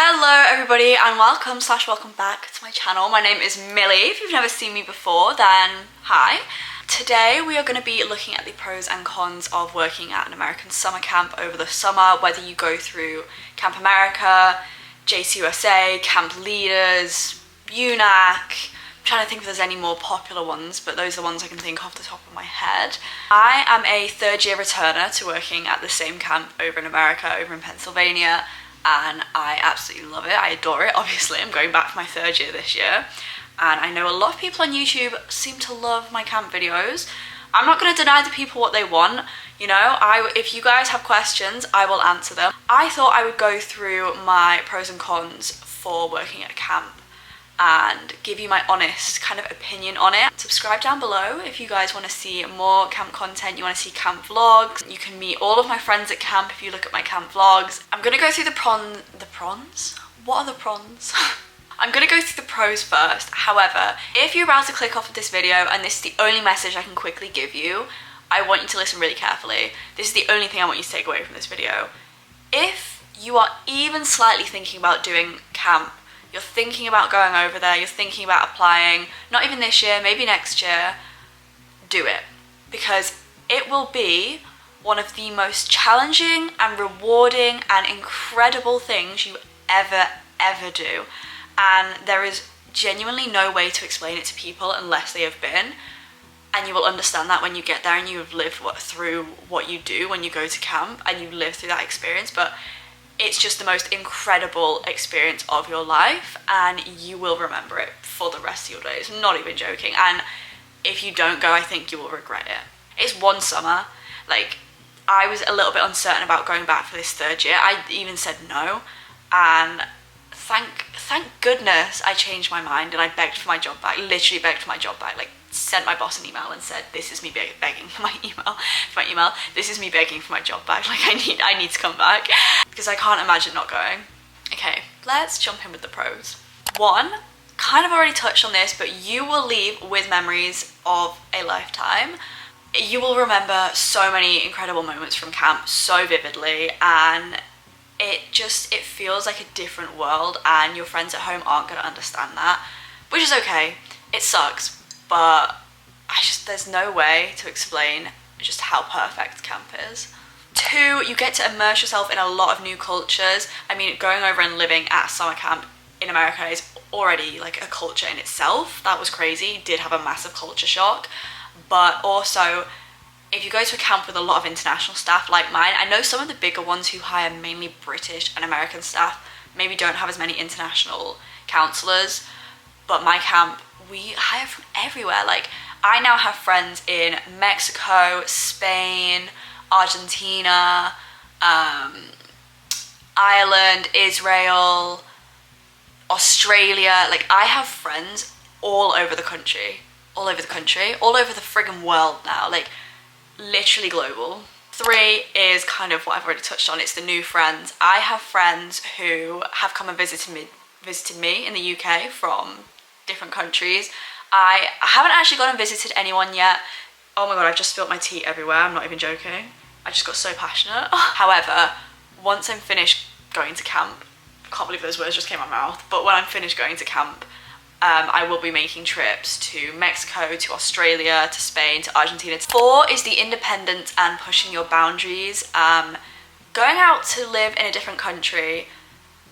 Hello everybody and welcome back to my channel. My name is Millie. If you've never seen me before, then hi. Today we are going to be looking at the pros and cons of working at an American summer camp over the summer, whether you go through Camp America, JCUSA, Camp Leaders, UNAC. I'm trying to think if there's any more popular ones, but those are the ones I can think off the top of my head. I am a third year returner to working at the same camp over in America, over in Pennsylvania, and I absolutely love it. I adore it. Obviously, I'm going back for my third year this year, and I know a lot of people on YouTube seem to love my camp videos. I'm not going to deny the people what they want. You know, if you guys have questions, I will answer them. I thought I would go through my pros and cons for working at a camp and give you my honest kind of opinion on it. Subscribe down below if you guys want to see more camp content, you want to see camp vlogs. You can meet all of my friends at camp if you look at my camp vlogs. I'm going to go through the pros? What are the pros? I'm going to go through the pros first. However, if you're about to click off of this video and this is the only message I can quickly give you, I want you to listen really carefully. This is the only thing I want you to take away from this video. If you are even slightly thinking about doing camp, you're thinking about going over there, you're thinking about applying, not even this year, maybe next year, do it. Because it will be one of the most challenging and rewarding and incredible things you ever do. And there is genuinely no way to explain it to people unless they have been. And you will understand that when you get there and you have lived through what you do when you go to camp and you live through that experience. But it's just the most incredible experience of your life and you will remember it for the rest of your days. Not even joking. And if you don't go, I think you will regret it. It's one summer. Like, I was a little bit uncertain about going back for this third year. I even said no. And thank goodness I changed my mind and I begged for my job back. Literally begged for my job back. Like, sent my boss an email and said, this is me begging for my email. This is me begging for my job back. Like, I need to come back because I can't imagine not going. Okay, let's jump in with the pros. One, kind of already touched on this, but you will leave with memories of a lifetime. You will remember so many incredible moments from camp so vividly, and it feels like a different world, and your friends at home aren't going to understand that, which is okay. It sucks. But there's no way to explain just how perfect camp is. Two, you get to immerse yourself in a lot of new cultures. I mean, going over and living at summer camp in America is already like a culture in itself. That was crazy. Did have a massive culture shock. But also, if you go to a camp with a lot of international staff like mine, I know some of the bigger ones who hire mainly British and American staff maybe don't have as many international counsellors, but my camp, we hire from everywhere. Like, I now have friends in Mexico, Spain, Argentina, Ireland, Israel, Australia. Like, I have friends all over the country, all over the friggin' world now, like literally global. Three is kind of what I've already touched on. It's the new friends. I have friends who have come and visited me in the UK from different countries. I haven't actually gone and visited anyone yet. Oh my god, I've just spilled my tea everywhere. I'm not even joking. I just got so passionate. However, once I'm finished going to camp, I can't believe those words just came out of my mouth, but when I'm finished going to camp, I will be making trips to Mexico, to Australia, to Spain, to Argentina. Four is the independence and pushing your boundaries. Going out to live in a different country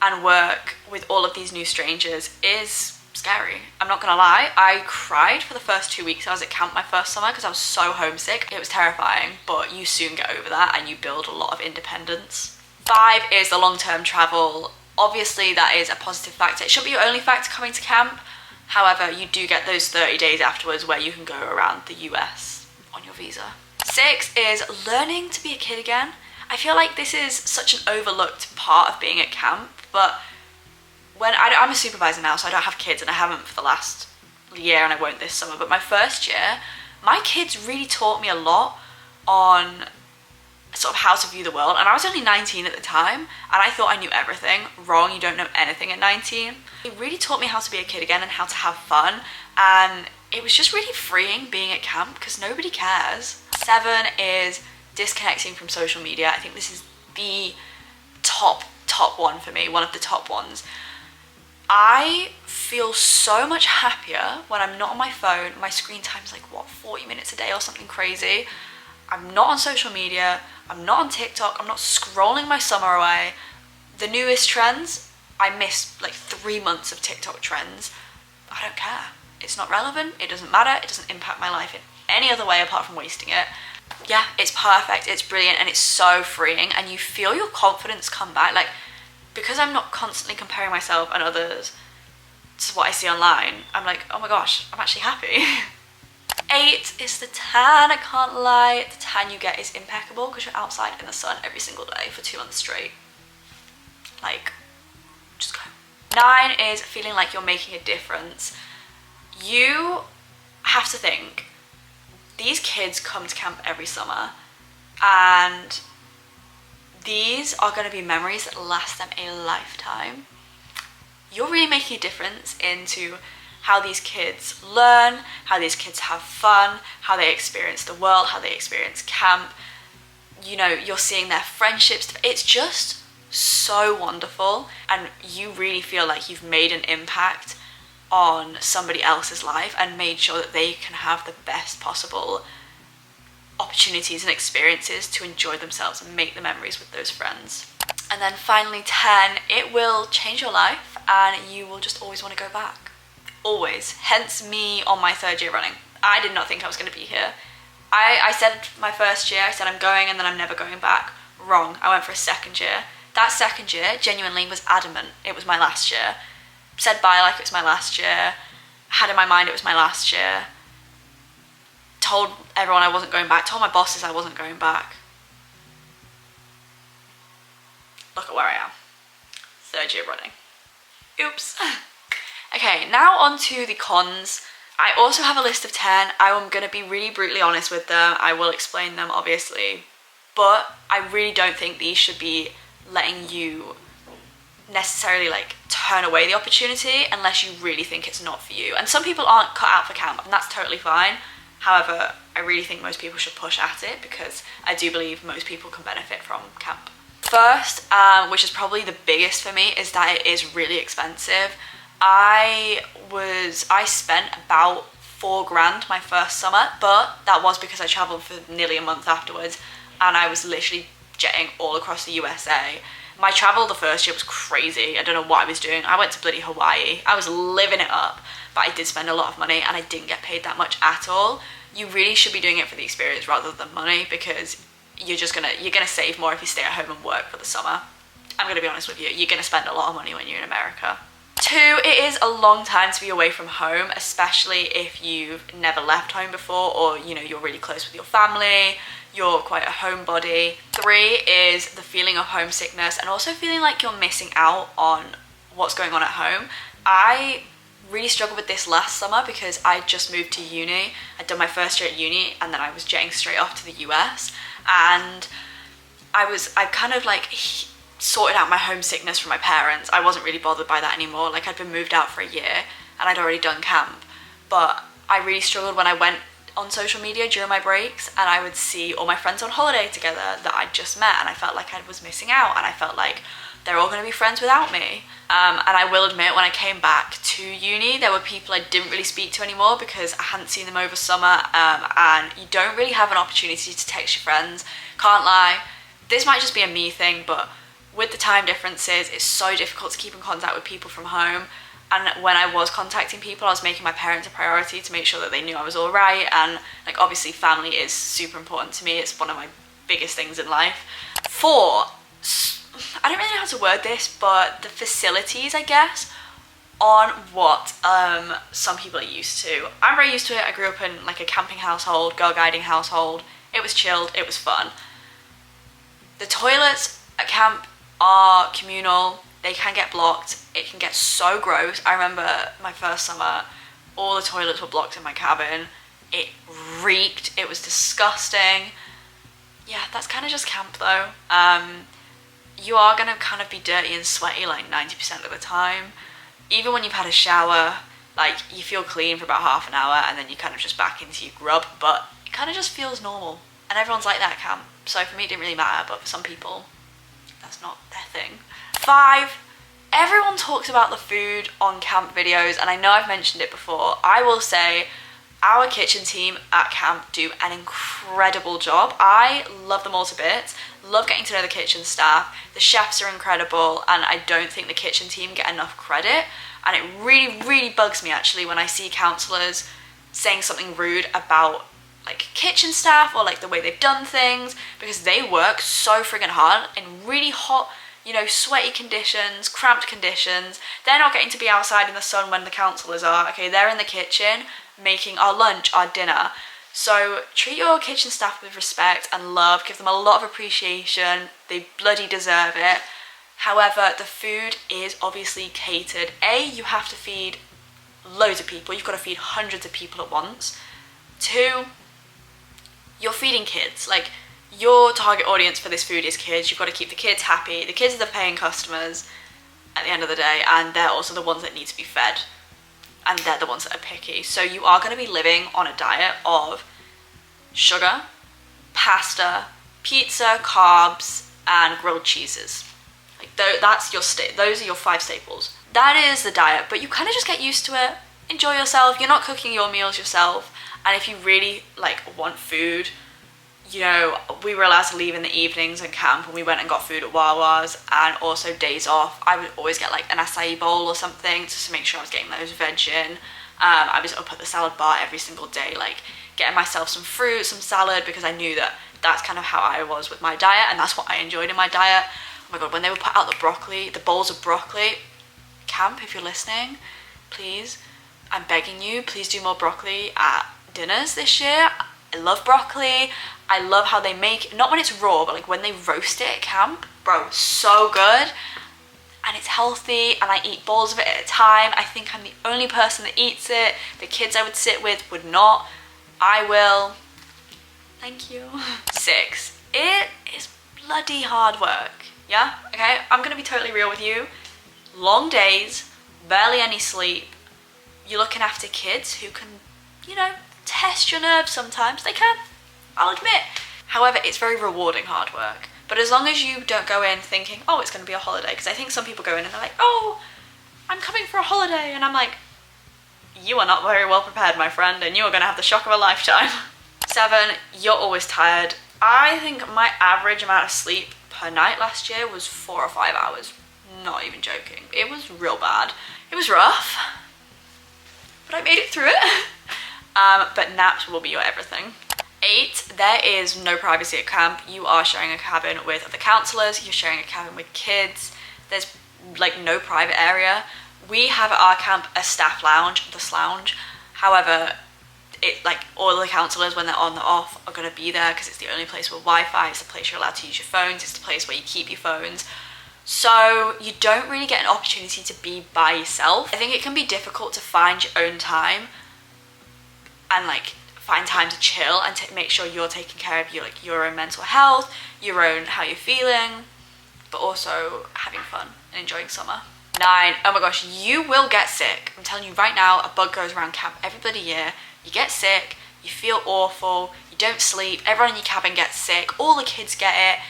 and work with all of these new strangers is scary. I'm not gonna lie, I cried for the first 2 weeks I was at camp my first summer because I was so homesick. It was terrifying, but you soon get over that and you build a lot of independence. Five is the long-term travel. Obviously that is a positive factor. It shouldn't be your only factor coming to camp. However, you do get those 30 days afterwards where you can go around the US on your visa. Six is learning to be a kid again. I feel like this is such an overlooked part of being at camp, but when I'm a supervisor now, so I don't have kids, and I haven't for the last year, and I won't this summer, but my first year, my kids really taught me a lot on sort of how to view the world, and I was only 19 at the time, and I thought I knew everything. Wrong, you don't know anything at 19. It really taught me how to be a kid again and how to have fun, and it was just really freeing being at camp because nobody cares. Seven is disconnecting from social media. I think this is the top top one for me, one of the top ones. I feel so much happier when I'm not on my phone. My screen time's like, what, 40 minutes a day or something crazy. I'm not on social media, I'm not on TikTok, I'm not scrolling my summer away. The newest trends, I missed like 3 months of TikTok trends. I don't care. It's not relevant, it doesn't matter, it doesn't impact my life in any other way apart from wasting it. Yeah, it's perfect, it's brilliant, and it's so freeing, and you feel your confidence come back. Like, because I'm not constantly comparing myself and others to what I see online, I'm like, oh my gosh, I'm actually happy. 8 is the tan. I can't lie, the tan you get is impeccable because you're outside in the sun every single day for 2 months straight. Like, just go. 9 is feeling like you're making a difference. You have to think, these kids come to camp every summer, and these are going to be memories that last them a lifetime. You're really making a difference into how these kids learn, how these kids have fun, how they experience the world, how they experience camp. You know, you're seeing their friendships. It's just so wonderful, and you really feel like you've made an impact on somebody else's life and made sure that they can have the best possible opportunities and experiences to enjoy themselves and make the memories with those friends. And then finally 10, it will change your life and you will just always want to go back. Always. Hence me on my 3rd year running. I did not think I was going to be here. I said my 1st year, I said I'm going and then I'm never going back. Wrong. I went for a 2nd year. That 2nd year genuinely was adamant it was my last year. Said bye like it was my last year. Had in my mind it was my last year. Told everyone I wasn't going back. Told my bosses I wasn't going back. Look at where I am. 3rd year running. Oops. Okay, now on to the cons. I also have a list of 10. I'm going to be really brutally honest with them. I will explain them, obviously. But I really don't think these should be letting you necessarily like turn away the opportunity unless you really think it's not for you. And some people aren't cut out for camp, and that's totally fine. However, I really think most people should push at it because I do believe most people can benefit from camp. First, which is probably the biggest for me, is that it is really expensive. I spent about $4,000 my first summer, but that was because I traveled for nearly a month afterwards, and I was literally jetting all across the USA. My travel the first year was crazy. I don't know what I was doing. I went to bloody Hawaii. I was living it up, but I did spend a lot of money and I didn't get paid that much at all. You really should be doing it for the experience rather than money, because you're gonna save more if you stay at home and work for the summer. I'm gonna be honest with you, you're gonna spend a lot of money when you're in America. 2, it is a long time to be away from home, especially if you've never left home before, or you know, you're really close with your family, you're quite a homebody. 3 is the feeling of homesickness and also feeling like you're missing out on what's going on at home. I really struggled with this last summer because I just moved to uni. I'd done my 1st year at uni and then I was jetting straight off to the US, and I kind of like sorted out my homesickness from my parents. I wasn't really bothered by that anymore. Like, I'd been moved out for a year and I'd already done camp, but I really struggled when I went on social media during my breaks and I would see all my friends on holiday together that I'd just met, and I felt like I was missing out, and I felt like they're all going to be friends without me. And I will admit, when I came back to uni, there were people I didn't really speak to anymore because I hadn't seen them over summer, and you don't really have an opportunity to text your friends. Can't lie, this might just be a me thing, but with the time differences, it's so difficult to keep in contact with people from home. And when I was contacting people, I was making my parents a priority to make sure that they knew I was all right. And like, obviously family is super important to me. It's one of my biggest things in life. 4, I don't really know how to word this, but the facilities, I guess, aren't what some people are used to. I'm very used to it. I grew up in like a camping household, girl guiding household. It was chilled, it was fun. The toilets at camp are communal. They can get blocked. It can get so gross. I remember my first summer, all the toilets were blocked in my cabin. It reeked. It was disgusting. Yeah, that's kind of just camp though. You are going to kind of be dirty and sweaty like 90% of the time. Even when you've had a shower, like, you feel clean for about half an hour and then you kind of just back into your grub, but it kind of just feels normal. And everyone's like that at camp. So for me it didn't really matter, but for some people, that's not their thing. 5, everyone talks about the food on camp videos, and I know I've mentioned it before. I will say our kitchen team at camp do an incredible job. I love them all to bits, love getting to know the kitchen staff. The chefs are incredible, and I don't think the kitchen team get enough credit. And it really, really bugs me actually when I see counsellors saying something rude about like kitchen staff or like the way they've done things, because they work so friggin' hard in really hot, you know, sweaty conditions, cramped conditions. They're not getting to be outside in the sun when the counsellors are. Okay, they're in the kitchen making our lunch, our dinner. So treat your kitchen staff with respect and love, give them a lot of appreciation. They bloody deserve it. However, the food is obviously catered. You have to feed loads of people. You've got to feed hundreds of people at once. 2, you're feeding kids. Like, your target audience for this food is kids. You've got to keep the kids happy. The kids are the paying customers at the end of the day, and they're also the ones that need to be fed. And they're the ones that are picky. So you are going to be living on a diet of sugar, pasta, pizza, carbs, and grilled cheeses. Like that's your those are your 5 staples. That is the diet, but you kind of just get used to it. Enjoy yourself. You're not cooking your meals yourself. And if you really like want food, you know, we were allowed to leave in the evenings in camp, and we went and got food at Wawa's, and also days off. I would always get like an acai bowl or something just to make sure I was getting those veg in. I was up at the salad bar every single day, like getting myself some fruit, some salad, because I knew that that's kind of how I was with my diet, and that's what I enjoyed in my diet. Oh my god, when they would put out the broccoli, the bowls of broccoli, camp, if you're listening, please, I'm begging you, please do more broccoli at dinners this year. I love broccoli. I love how they make, not when it's raw, but like when they roast it at camp, bro, so good. And it's healthy, and I eat bowls of it at a time. I think I'm the only person that eats it. The kids I would sit with would not. I will. Thank you. 6, it is bloody hard work. Yeah, okay, I'm gonna be totally real with you. Long days, barely any sleep. You're looking after kids who can, you know, test your nerves sometimes. They can, I'll admit. However, it's very rewarding hard work. But as long as you don't go in thinking, oh, it's going to be a holiday, because I think some people go in and they're like, oh, I'm coming for a holiday, and I'm like, you are not very well prepared, my friend, and you are going to have the shock of a lifetime. 7, you're always tired. I think my average amount of sleep per night last year was 4 or 5 hours. Not even joking. It was real bad. It was rough, but I made it through it. But naps will be your everything. 8, there is no privacy at camp. You are sharing a cabin with other counsellors. You're sharing a cabin with kids. There's like no private area. We have at our camp a staff lounge, the Slounge. However, it like all the counsellors, when they're on the off, are going to be there because it's the only place with Wi-Fi. It's the place you're allowed to use your phones. It's the place where you keep your phones. So you don't really get an opportunity to be by yourself. I think it can be difficult to find your own time and like find time to chill and to make sure you're taking care of your own mental health, your own how you're feeling, but also having fun and enjoying summer. 9, oh my gosh, you will get sick. I'm telling you right now, a bug goes around camp every bloody year. You get sick, you feel awful, you don't sleep, everyone in your cabin gets sick, all the kids get it.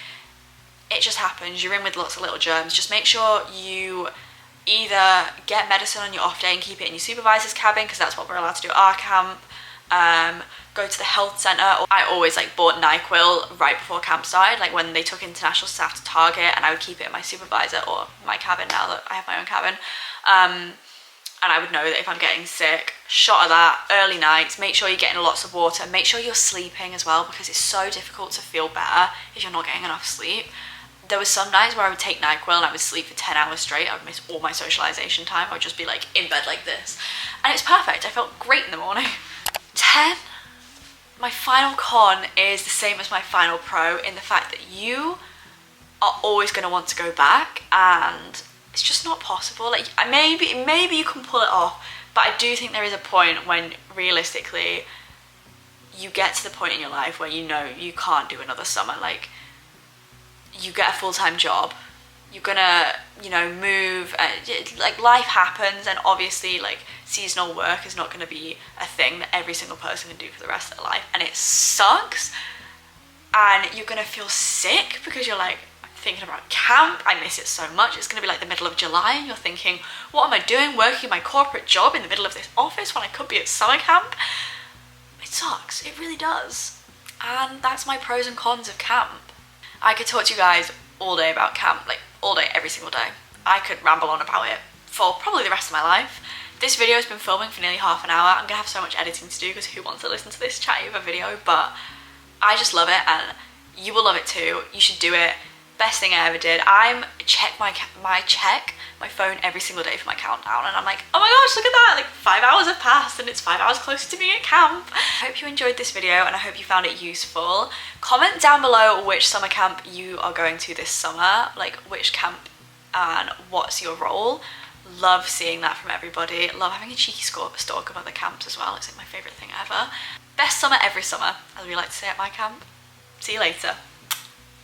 It just happens. You're in with lots of little germs. Just make sure you either get medicine on your off day and keep it in your supervisor's cabin, because that's what we're allowed to do at our camp. Go to the health centre. I always like bought NyQuil right before camp started, like when they took international staff to Target, and I would keep it in my supervisor or my cabin now that I have my own cabin. And I would know that if I'm getting sick, shot of that, early nights, make sure you're getting lots of water, make sure you're sleeping as well, because it's so difficult to feel better if you're not getting enough sleep. There was some nights where I would take NyQuil and I would sleep for 10 hours straight. I would miss all my socialisation time. I would just be like in bed like this. And it's perfect. I felt great in the morning. 10, my final con is the same as my final pro in the fact that you are always going to want to go back, and it's just not possible. Like maybe you can pull it off, but I do think there is a point when realistically you get to the point in your life where you know you can't do another summer. Like you get a full-time job, you're gonna, you know, move, like life happens, and obviously like seasonal work is not gonna be a thing that every single person can do for the rest of their life, and it sucks, and you're gonna feel sick because you're like, I'm thinking about camp. I miss it so much. It's going to be like the middle of July and you're thinking, what am I doing working my corporate job in the middle of this office when I could be at summer camp? It sucks. It really does. And that's my pros and cons of camp. I could talk to you guys all day about camp, like all day, every single day. I could ramble on about it for probably the rest of my life. This video has been filming for nearly half an hour. I'm gonna have so much editing to do because who wants to listen to this chatty of a video? But I just love it and you will love it too. You should do it. Best thing I ever did. I check my phone every single day for my countdown and I'm like, oh my gosh, look at that, like 5 hours have passed and it's 5 hours closer to being at camp. I hope you enjoyed this video and I hope you found it useful. Comment down below which summer camp you are going to this summer, like which camp and what's your role. Love seeing that from everybody. Love having a cheeky stalk of other camps as well. It's like my favourite thing ever. Best summer every summer, as we like to say at my camp. See you later.